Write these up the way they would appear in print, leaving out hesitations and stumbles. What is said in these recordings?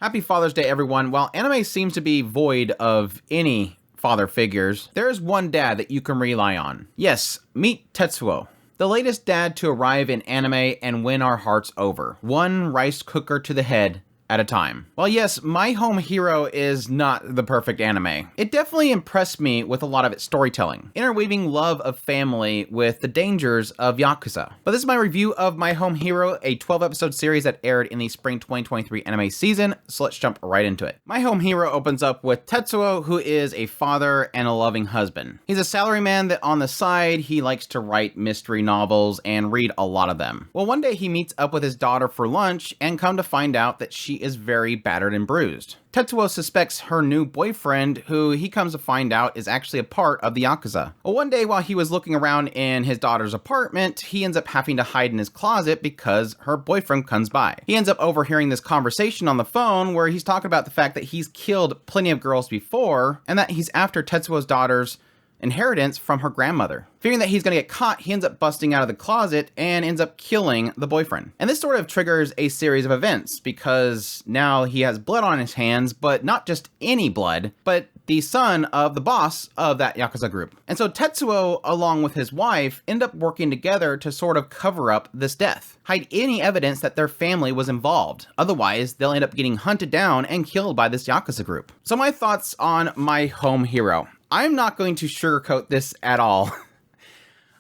Happy Father's Day, everyone. While anime seems to be void of any father figures, there is one dad that you can rely on. Yes, meet Tetsuo, the latest dad to arrive in anime and win our hearts over. One rice cooker to the head at a time. Well, yes, My Home Hero is not the perfect anime. It definitely impressed me with a lot of its storytelling, interweaving love of family with the dangers of Yakuza. But this is my review of My Home Hero, a 12-episode series that aired in the spring 2023 anime season, so let's jump right into it. My Home Hero opens up with Tetsuo, who is a father and a loving husband. He's a salaryman that on the side, he likes to write mystery novels and read a lot of them. Well, one day he meets up with his daughter for lunch and come to find out that she is very battered and bruised. Tetsuo suspects her new boyfriend, who he comes to find out is actually a part of the Yakuza. Well, one day while he was looking around in his daughter's apartment, he ends up having to hide in his closet because her boyfriend comes by. He ends up overhearing this conversation on the phone where he's talking about the fact that he's killed plenty of girls before and that he's after Tetsuo's daughter's inheritance from her grandmother. Fearing that he's gonna get caught, he ends up busting out of the closet and ends up killing the boyfriend. And this sort of triggers a series of events because now he has blood on his hands, but not just any blood, but the son of the boss of that Yakuza group. And so Tetsuo, along with his wife, end up working together to sort of cover up this death, hide any evidence that their family was involved. Otherwise, they'll end up getting hunted down and killed by this Yakuza group. So my thoughts on My Home Hero. I'm not going to sugarcoat this at all.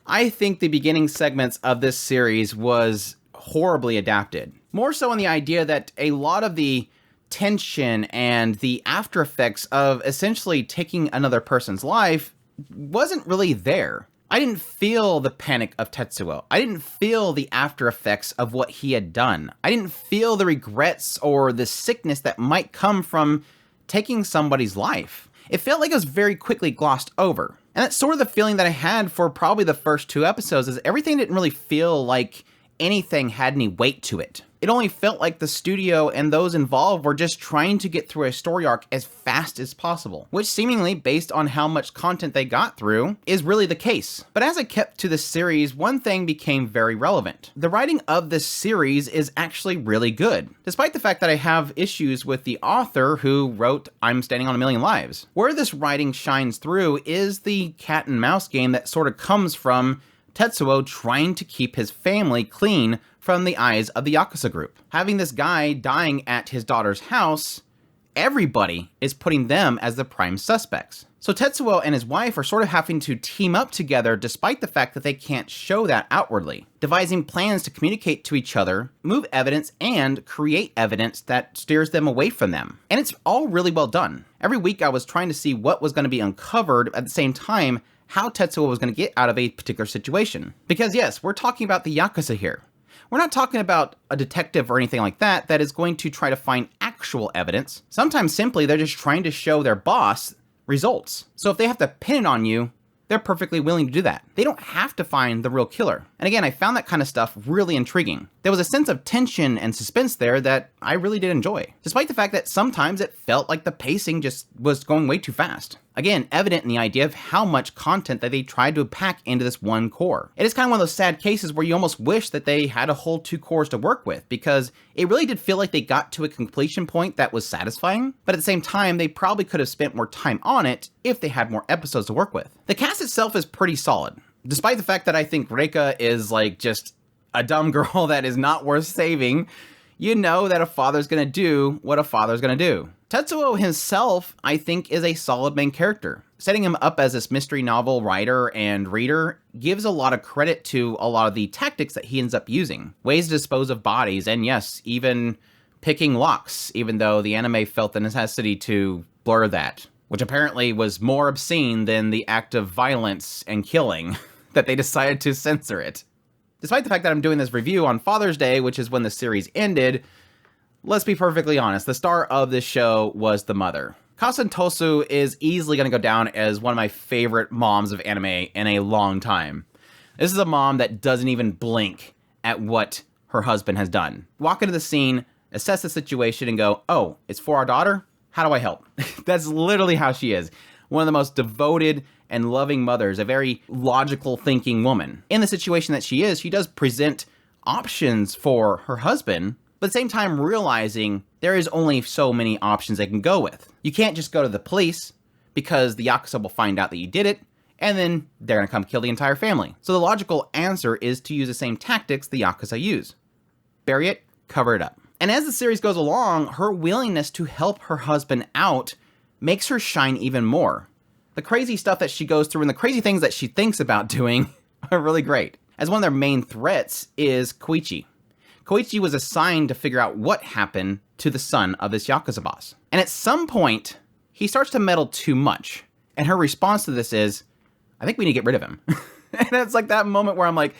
I think the beginning segments of this series was horribly adapted. More so in the idea that a lot of the tension and the after effects of essentially taking another person's life wasn't really there. I didn't feel the panic of Tetsuo. I didn't feel the after effects of what he had done. I didn't feel the regrets or the sickness that might come from taking somebody's life. It felt like it was very quickly glossed over. And that's sort of the feeling that I had for probably the first two episodes, is everything didn't really feel like anything had any weight to it. It only felt like the studio and those involved were just trying to get through a story arc as fast as possible, which seemingly, based on how much content they got through, is really the case. But as I kept to this series, one thing became very relevant. The writing of this series is actually really good, despite the fact that I have issues with the author who wrote I'm Standing on a Million Lives. Where this writing shines through is the cat and mouse game that sort of comes from Tetsuo trying to keep his family clean from the eyes of the Yakuza group. Having this guy dying at his daughter's house, everybody is putting them as the prime suspects. So Tetsuo and his wife are sort of having to team up together despite the fact that they can't show that outwardly, devising plans to communicate to each other, move evidence, and create evidence that steers them away from them. And it's all really well done. Every week I was trying to see what was going to be uncovered, at the same time how Tetsuo was going to get out of a particular situation. Because yes, we're talking about the Yakuza here. We're not talking about a detective or anything like that that is going to try to find actual evidence. Sometimes simply they're just trying to show their boss results. So if they have to pin it on you, they're perfectly willing to do that. They don't have to find the real killer. And again, I found that kind of stuff really intriguing. There was a sense of tension and suspense there that I really did enjoy, despite the fact that sometimes it felt like the pacing just was going way too fast. Again, evident in the idea of how much content that they tried to pack into this one core. It is kind of one of those sad cases where you almost wish that they had a whole two cores to work with, because it really did feel like they got to a completion point that was satisfying, but at the same time, they probably could have spent more time on it if they had more episodes to work with. The cast itself is pretty solid, despite the fact that I think Reika is like just a dumb girl that is not worth saving. You know that a father's gonna do what a father's gonna do. Tetsuo himself, I think, is a solid main character. Setting him up as this mystery novel writer and reader gives a lot of credit to a lot of the tactics that he ends up using. Ways to dispose of bodies, and yes, even picking locks, even though the anime felt the necessity to blur that, which apparently was more obscene than the act of violence and killing that they decided to censor it. Despite the fact that I'm doing this review on Father's Day, which is when the series ended, let's be perfectly honest, the star of this show was the mother. Kasen Tosu is easily going to go down as one of my favorite moms of anime in a long time. This is a mom that doesn't even blink at what her husband has done. Walk into the scene, assess the situation, and go, oh, it's for our daughter? How do I help? That's literally how she is. One of the most devoted and loving mothers, a very logical thinking woman. In the situation that she is, she does present options for her husband, But at the same time realizing there is only so many options they can go with. You can't just go to the police because the Yakuza will find out that you did it, and then they're gonna come kill the entire family. So the logical answer is to use the same tactics the Yakuza use. Bury it, cover it up. And as the series goes along, her willingness to help her husband out makes her shine even more. The crazy stuff that she goes through and the crazy things that she thinks about doing are really great. As one of their main threats is Koichi. Koichi was assigned to figure out what happened to the son of this Yakuza boss. And at some point, he starts to meddle too much. And her response to this is, I think we need to get rid of him. And it's like that moment where I'm like,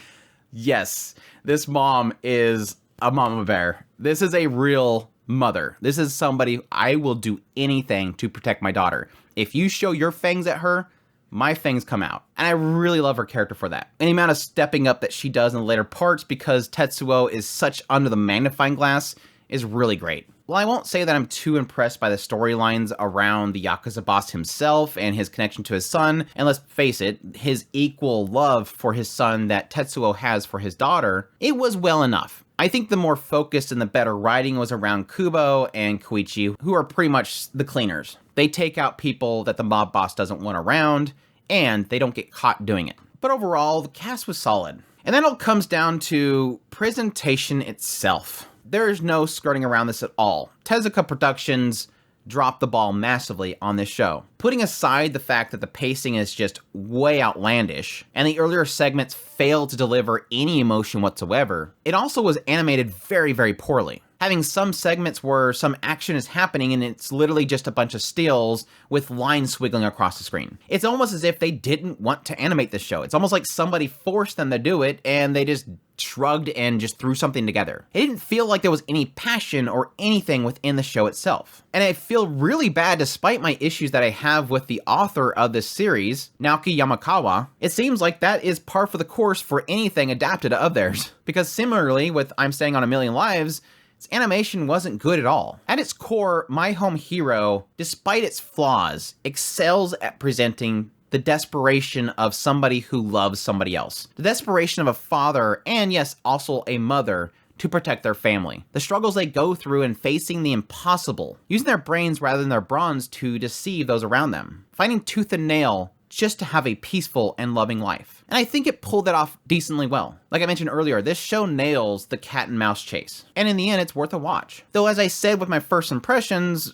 yes, this mom is a mama bear. This is a real mother. This is somebody, I will do anything to protect my daughter. If you show your fangs at her, my fangs come out. And I really love her character for that. And the amount of stepping up that she does in the later parts because Tetsuo is such under the magnifying glass is really great. Well, I won't say that I'm too impressed by the storylines around the Yakuza boss himself and his connection to his son, and let's face it, his equal love for his son that Tetsuo has for his daughter, it was well enough. I think the more focused and the better writing was around Kubo and Koichi, who are pretty much the cleaners. They take out people that the mob boss doesn't want around, and they don't get caught doing it. But overall, the cast was solid. And then it all comes down to presentation itself. There is no skirting around this at all. Tezuka Productions dropped the ball massively on this show. Putting aside the fact that the pacing is just way outlandish, and the earlier segments failed to deliver any emotion whatsoever, it also was animated very, very poorly. Having some segments where some action is happening and it's literally just a bunch of stills with lines swiggling across the screen. It's almost as if they didn't want to animate this show. It's almost like somebody forced them to do it and they just shrugged and just threw something together. It didn't feel like there was any passion or anything within the show itself. And I feel really bad despite my issues that I have with the author of this series, Naoki Yamakawa. It seems like that is par for the course for anything adapted of theirs. Because similarly with I'm Staying on a Million Lives, its animation wasn't good at all. At its core, My Home Hero, despite its flaws, excels at presenting the desperation of somebody who loves somebody else. The desperation of a father, and yes, also a mother, to protect their family. The struggles they go through in facing the impossible, using their brains rather than their bronze to deceive those around them. Fighting tooth and nail just to have a peaceful and loving life. And I think it pulled that off decently well. Like I mentioned earlier, this show nails the cat and mouse chase. And in the end, it's worth a watch. Though as I said with my first impressions,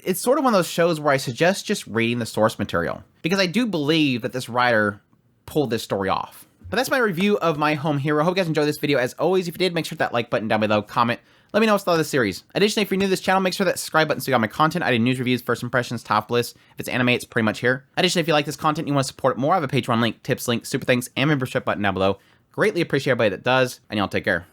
it's sort of one of those shows where I suggest just reading the source material. Because I do believe that this writer pulled this story off. But that's my review of My Home Hero. Hope you guys enjoyed this video. As always, if you did, make sure to hit that like button down below, comment, let me know what's the thought of the series. Additionally, if you're new to this channel, make sure that subscribe button so you got my content. I do news reviews, first impressions, top lists. If it's anime, it's pretty much here. Additionally, if you like this content and you want to support it more, I have a Patreon link, tips link, super thanks, and membership button down below. Greatly appreciate everybody that does, and y'all take care.